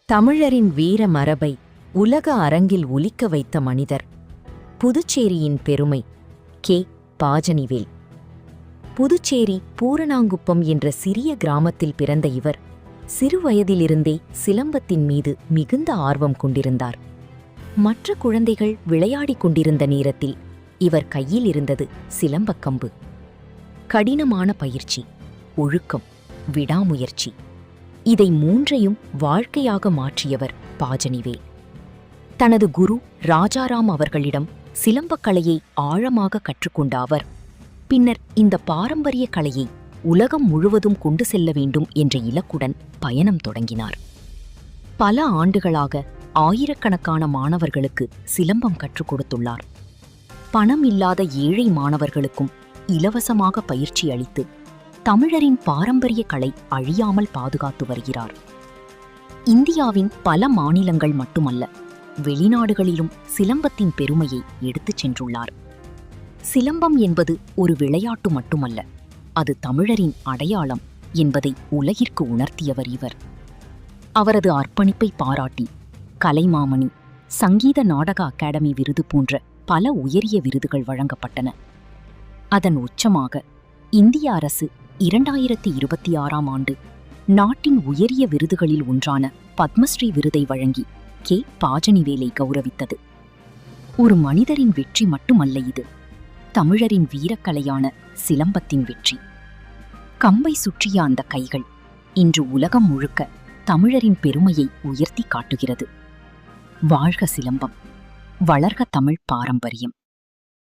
தமிழரின் வீர மரபை உலக அரங்கில் ஒலிக்க வைத்த மனிதர். புதுச்சேரியின் பெருமை. கே. பாஜனிவேல். புதுச்சேரி பூரணாங்குப்பம் என்ற சிறிய கிராமத்தில் பிறந்த இவர் சிறுவயதிலிருந்தே சிலம்பத்தின் மீது மிகுந்த ஆர்வம் கொண்டிருந்தார். மற்ற குழந்தைகள் விளையாடிக் கொண்டிருந்த நேரத்தில் இவர் கையில் இருந்தது சிலம்பக்கம்பு. கடினமான பயிற்சி, ஒழுக்கம், விடாமுயற்சி, இதை மூன்றையும் வாழ்க்கையாக மாற்றியவர் பாஜனிவேல். தனது குரு ராஜாராம் அவர்களிடம் சிலம்பக்கலையை ஆழமாக கற்றுக்கொண்ட அவர் பின்னர் இந்த பாரம்பரிய கலையை உலகம் முழுவதும் கொண்டு செல்ல வேண்டும் என்ற இலக்குடன் பயணம் தொடங்கினார். பல ஆண்டுகளாக ஆயிரக்கணக்கான மாணவர்களுக்கு சிலம்பம் கற்றுக் கொடுத்துள்ளார். பணம் இல்லாத ஏழை மாணவர்களுக்கும் இலவசமாக பயிற்சி அளித்து தமிழரின் பாரம்பரிய கலை அழியாமல் பாதுகாத்து வருகிறார். இந்தியாவின் பல மாநிலங்கள் மட்டுமல்ல, வெளிநாடுகளிலும் சிலம்பத்தின் பெருமையை எடுத்துச் சென்றுள்ளார். சிலம்பம் என்பது ஒரு விளையாட்டு மட்டுமல்ல, அது தமிழரின் அடையாளம் என்பதை உலகிற்கு உணர்த்தியவர் இவர். அவரது அர்ப்பணிப்பை பாராட்டி கலைமாமணி, சங்கீத நாடக அகாடமி விருது போன்ற பல உயரிய விருதுகள் வழங்கப்பட்டன. அதன் உச்சமாக இந்திய அரசு 2026ஆம் ஆண்டு நாட்டின் உயரிய விருதுகளில் ஒன்றான பத்மஸ்ரீ விருதை வழங்கி கே. பாஜனிவேலை கௌரவித்தது. ஒரு மனிதரின் வெற்றி மட்டுமல்ல இது, தமிழரின் வீரக்கலையான சிலம்பத்தின் வெற்றி. கம்பை சுற்றிய அந்த கைகள் இன்று உலகம் முழுக்க தமிழரின் பெருமையை உயர்த்தி காட்டுகிறது. வாழ்க சிலம்பம், வளர்க தமிழ் பாரம்பரியம்.